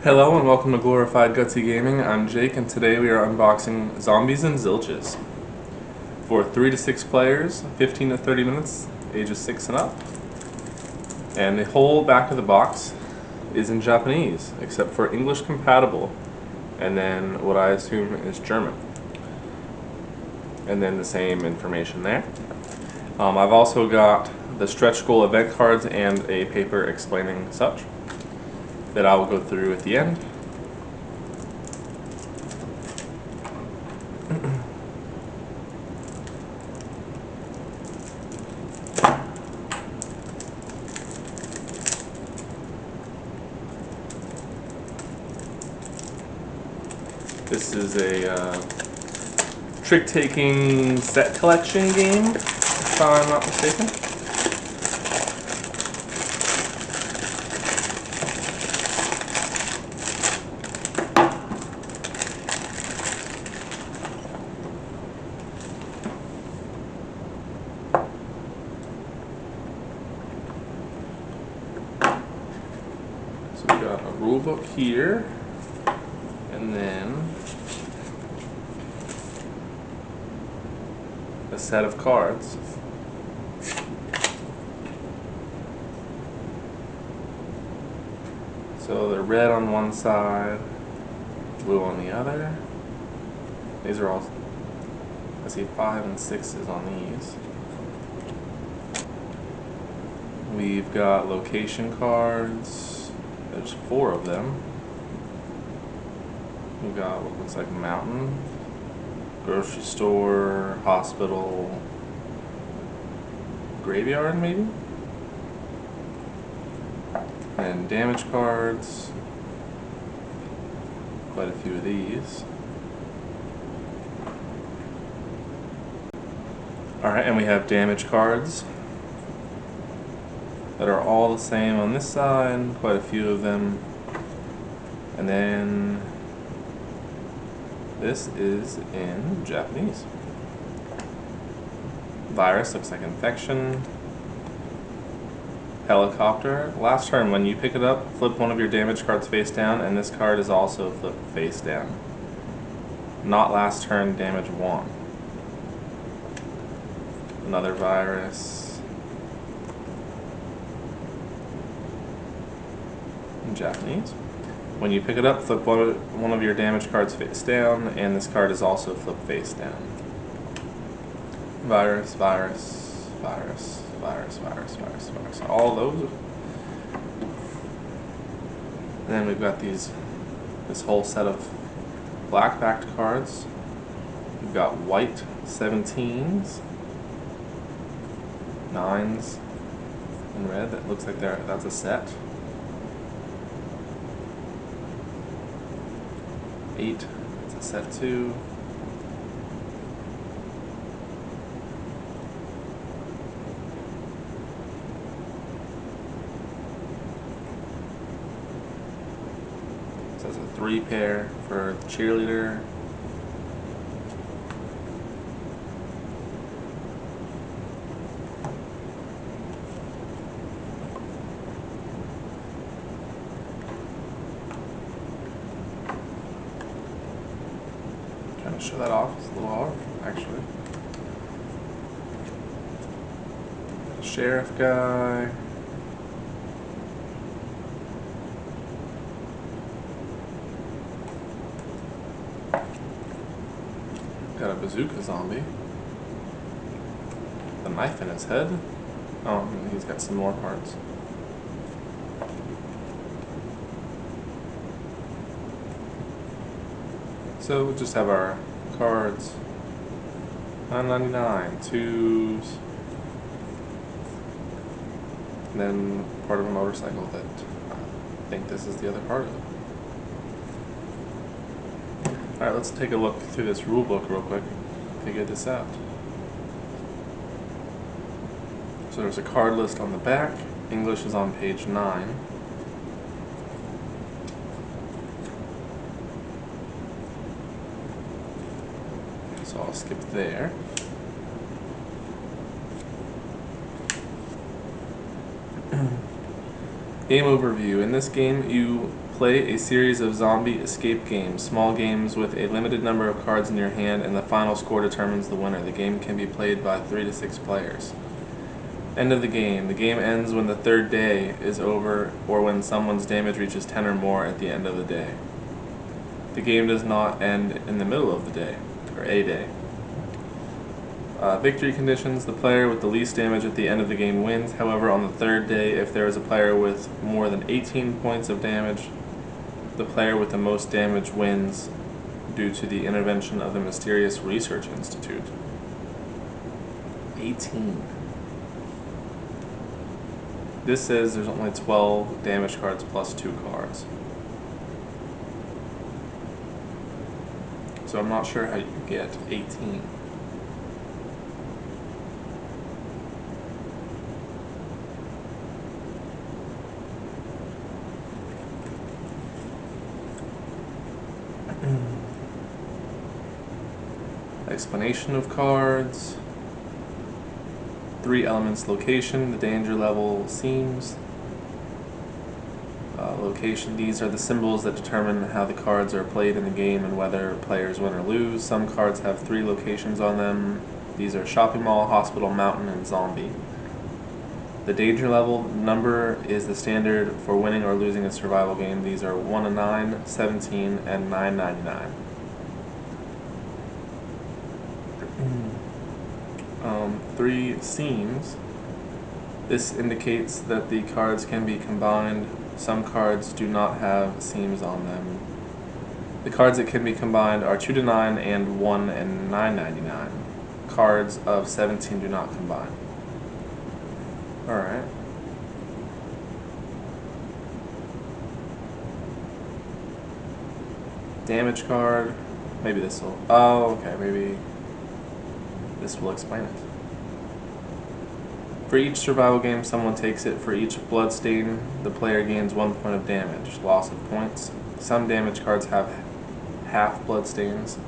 Hello and welcome to Glorified Gutsy Gaming. I'm Jake and today we are unboxing Zombies and Zilches for 3 to 6 players, 15 to 30 minutes, ages 6 and up. And the whole back of the box is in Japanese, except for English compatible, and then what I assume is German. And then the same information there. I've also got the stretch goal event cards and a paper explaining such that I will go through at the end. This is a trick-taking set collection game, if I'm not mistaken. So we got a rule book here, and then a set of cards. So they're red on one side, blue on the other. These are all, I see 5 and 6s on these. We've got location cards. There's 4 of them. We've got what looks like mountain, grocery store, hospital, graveyard maybe? And damage cards. Quite a few of these. Alright, and we have damage cards that are all the same on this side, quite a few of them. And then this is in Japanese. Virus looks like infection. Helicopter. Last turn, when you pick it up, flip one of your damage cards face down, and this card is also flipped face down. Not last turn, damage 1. Another virus. In Japanese. When you pick it up, flip one of your damage cards face down, and this card is also flipped face down. Virus, virus, virus, virus, virus, virus, virus. All those. And then we've got this whole set of black backed cards. We've got white 17s, 9s, and red. That looks like that's a set. 8, it's a set 2. It says a 3 pair for cheerleader. Trying to show that off, it's a little hard, actually. Sheriff guy. Got a bazooka zombie. The knife in his head. Oh, and he's got some more parts. So we'll just have our cards. $9.99, 2s, and then part of a motorcycle that I think this is the other part of it. Alright, let's take a look through this rule book real quick, figure this out. So there's a card list on the back. English is on page 9. So I'll skip there. Game overview. In this game, you Play a series of zombie escape games, small games with a limited number of cards in your hand, and the final score determines the winner. The game can be played by 3 to 6 players. End of the game. The game ends when the third day is over or when someone's damage reaches 10 or more at the end of the day. The game does not end in the middle of the day, or a day. Victory conditions. The player with the least damage at the end of the game wins. However, on the third day, if there is a player with more than 18 points of damage, the player with the most damage wins due to the intervention of the Mysterious Research Institute. 18. This says there's only 12 damage cards plus 2 cards. So I'm not sure how you get 18. Explanation of cards. 3 elements: location, the danger level, seams. Location, these are the symbols that determine how the cards are played in the game and whether players win or lose. Some cards have 3 locations on them. These are shopping mall, hospital, mountain, and zombie. The danger level number is the standard for winning or losing a survival game. These are 1 to 9, 17, and 999. 3 seams. This indicates that the cards can be combined. Some cards do not have seams on them. The cards that can be combined are 2 to 9 and 1 and 999. Cards of 17 do not combine. Alright. Damage card. Maybe this will. Oh, okay. Maybe this will explain it. For each survival game, someone takes it. For each bloodstain, the player gains 1 point of damage. Loss of points. Some damage cards have half bloodstains.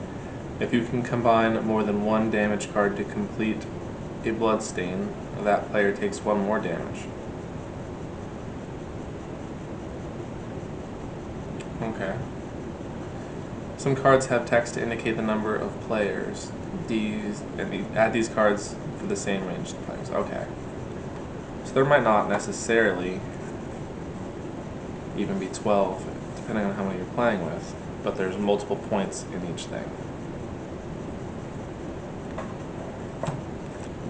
If you can combine more than 1 damage card to complete a bloodstain, that player takes 1 more damage. Okay. Some cards have text to indicate the number of players. Add these cards for the same range of players. Okay. So there might not necessarily even be 12, depending on how many you're playing with, but there's multiple points in each thing.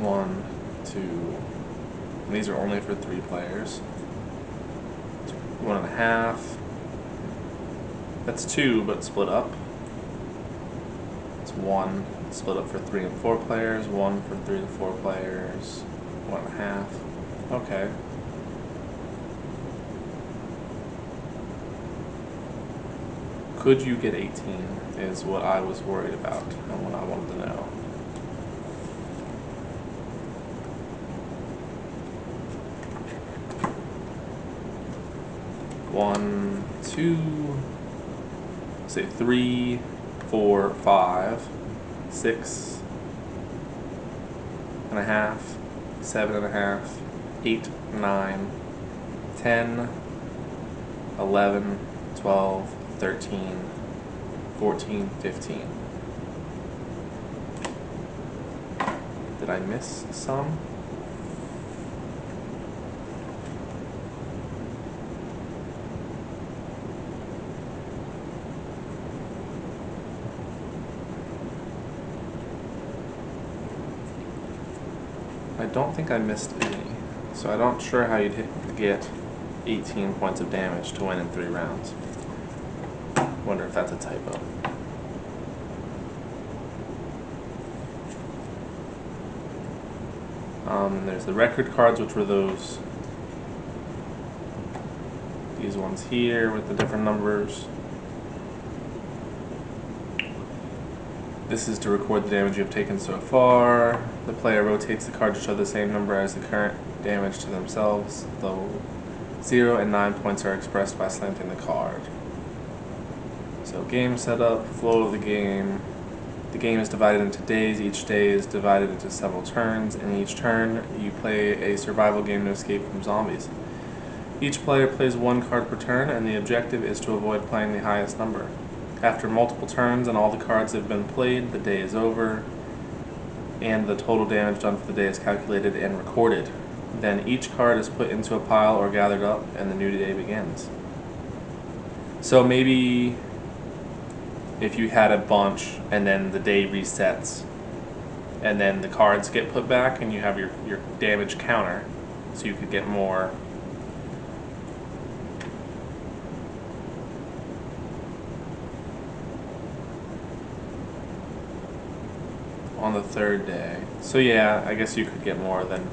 1, 2, and these are only for 3 players. 1.5. That's 2, but split up. It's 1, split up for 3 and 4 players. 1 for 3 to 4 players. 1.5. Okay. Could you get 18 is what I was worried about and what I wanted to know. One, two, say 3, 4, 5, 6.5, 7.5, 8, 9, 10, 11, 12, 13, 14, 15. Did I miss some? I don't think I missed any, so I'm not sure how you'd get 18 points of damage to win in 3 rounds. Wonder if that's a typo. There's the record cards, which were these ones here with the different numbers. This is to record the damage you have taken so far. The player rotates the card to show the same number as the current damage to themselves, though 0 and 9 points are expressed by slanting the card. So game setup, flow of the game. The game is divided into days. Each day is divided into several turns. In each turn, you play a survival game to escape from zombies. Each player plays one card per turn, and the objective is to avoid playing the highest number. After multiple turns and all the cards have been played, the day is over, and the total damage done for the day is calculated and recorded. Then each card is put into a pile or gathered up, and the new day begins. So maybe if you had a bunch, and then the day resets, and then the cards get put back, and you have your damage counter, so you could get more. On the third day. So yeah, I guess you could get more than,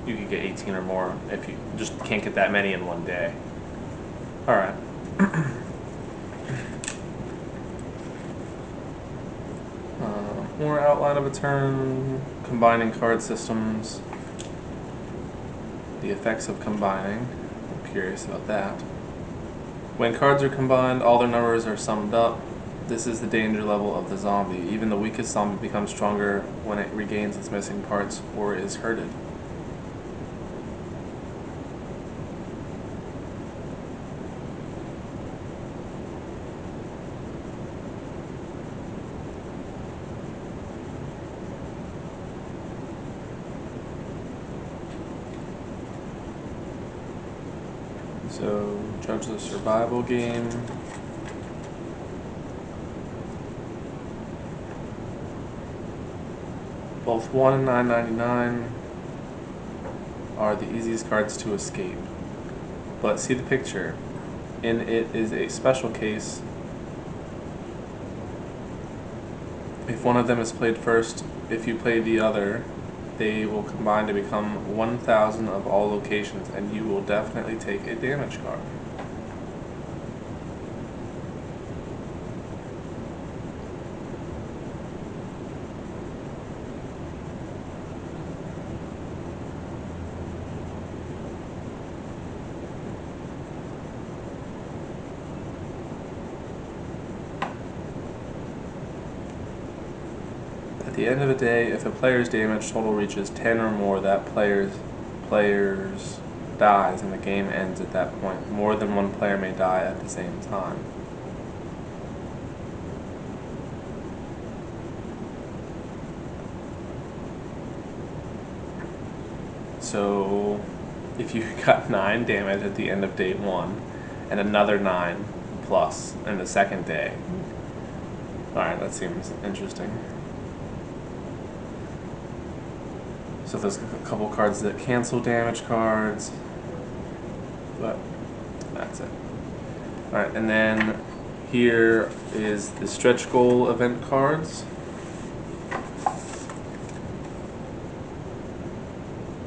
you could get 18 or more if you just can't get that many in one day. Alright. More outline of a turn, combining card systems, the effects of combining. I'm curious about that. When cards are combined, all their numbers are summed up. This is the danger level of the zombie. Even the weakest zombie becomes stronger when it regains its missing parts or is hurted. So, judge the survival game. Both 1 and 9.99 are the easiest cards to escape. But see the picture. In it is a special case. If one of them is played first, if you play the other, they will combine to become 1,000 of all locations, and you will definitely take a damage card. At the end of the day, if a player's damage total reaches 10 or more, that player's dies and the game ends at that point. More than one player may die at the same time. So, if you got 9 damage at the end of day 1, and another 9 plus in the second day. Alright, that seems interesting. So there's a couple cards that cancel damage cards, but that's it. Alright, and then here is the stretch goal event cards.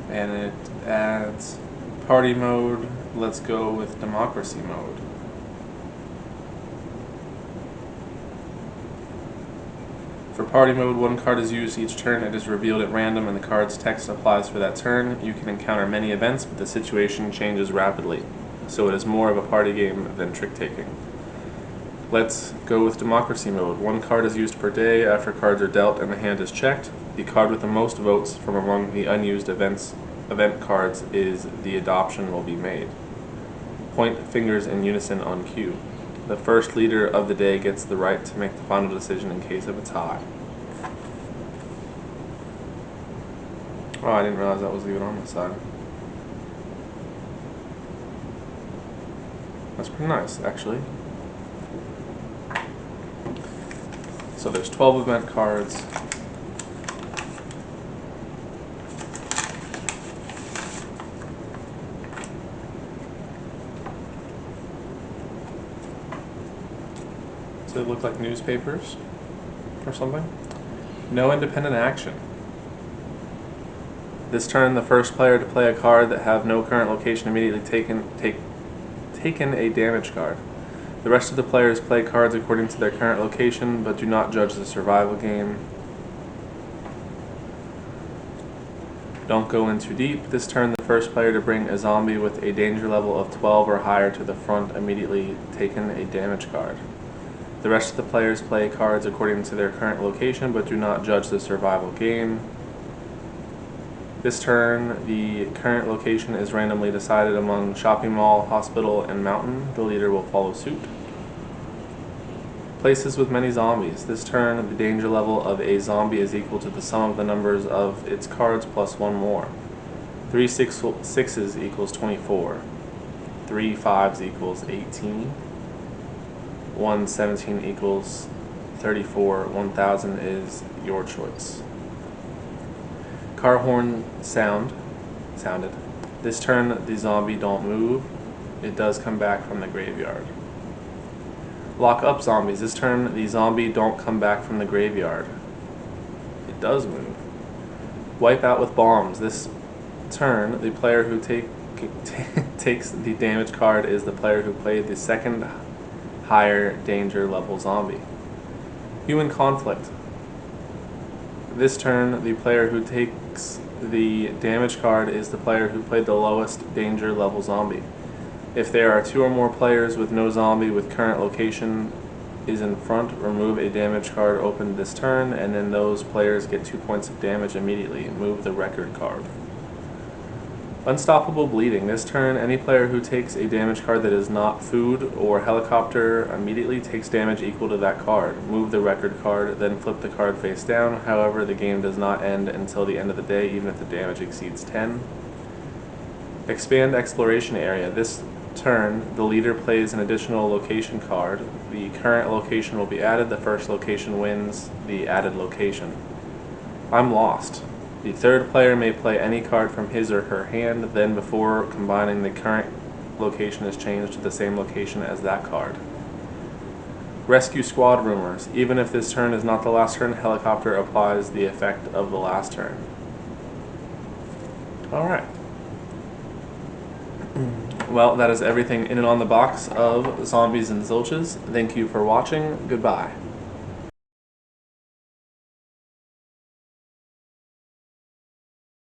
And it adds party mode. Let's go with democracy mode. For party mode, one card is used each turn. It is revealed at random and the card's text applies for that turn. You can encounter many events, but the situation changes rapidly. So it is more of a party game than trick-taking. Let's go with democracy mode. One card is used per day after cards are dealt and the hand is checked. The card with the most votes from among the unused event cards is the adoption will be made. Point fingers in unison on cue. The first leader of the day gets the right to make the final decision in case of a tie. Oh, I didn't realize that was even on this side. That's pretty nice, actually. So there's 12 event cards. So they look like newspapers or something. No independent action. This turn, the first player to play a card that have no current location immediately taken a damage card. The rest of the players play cards according to their current location, but do not judge the survival game. Don't go in too deep. This turn, the first player to bring a zombie with a danger level of 12 or higher to the front immediately taken a damage card. The rest of the players play cards according to their current location, but do not judge the survival game. This turn, the current location is randomly decided among shopping mall, hospital, and mountain. The leader will follow suit. Places with many zombies. This turn, the danger level of a zombie is equal to the sum of the numbers of its cards plus one more. 3 sixes equals 24. 3 fives equals 18. 1 17 equals 34. 1000 is your choice. Car horn sounded. This turn, the zombie don't move. It does come back from the graveyard. Lock up zombies. This turn, the zombie don't come back from the graveyard. It does move. Wipe out with bombs. This turn, the player who takes the damage card is the player who played the second higher danger level zombie. Human conflict. This turn, the player who takes the damage card is the player who played the lowest danger level zombie. If there are 2 or more players with no zombie with current location is in front, remove a damage card opened this turn, and then those players get 2 points of damage immediately. Move the record card. Unstoppable bleeding. This turn, any player who takes a damage card that is not food or helicopter immediately takes damage equal to that card. Move the record card, then flip the card face down. However, the game does not end until the end of the day, even if the damage exceeds 10. Expand exploration area. This turn, the leader plays an additional location card. The current location will be added. The first location wins the added location. I'm lost. The third player may play any card from his or her hand, then before combining, the current location is changed to the same location as that card. Rescue squad rumors. Even if this turn is not the last turn, helicopter applies the effect of the last turn. Alright. Well, that is everything in and on the box of Zombies and Zilches. Thank you for watching. Goodbye.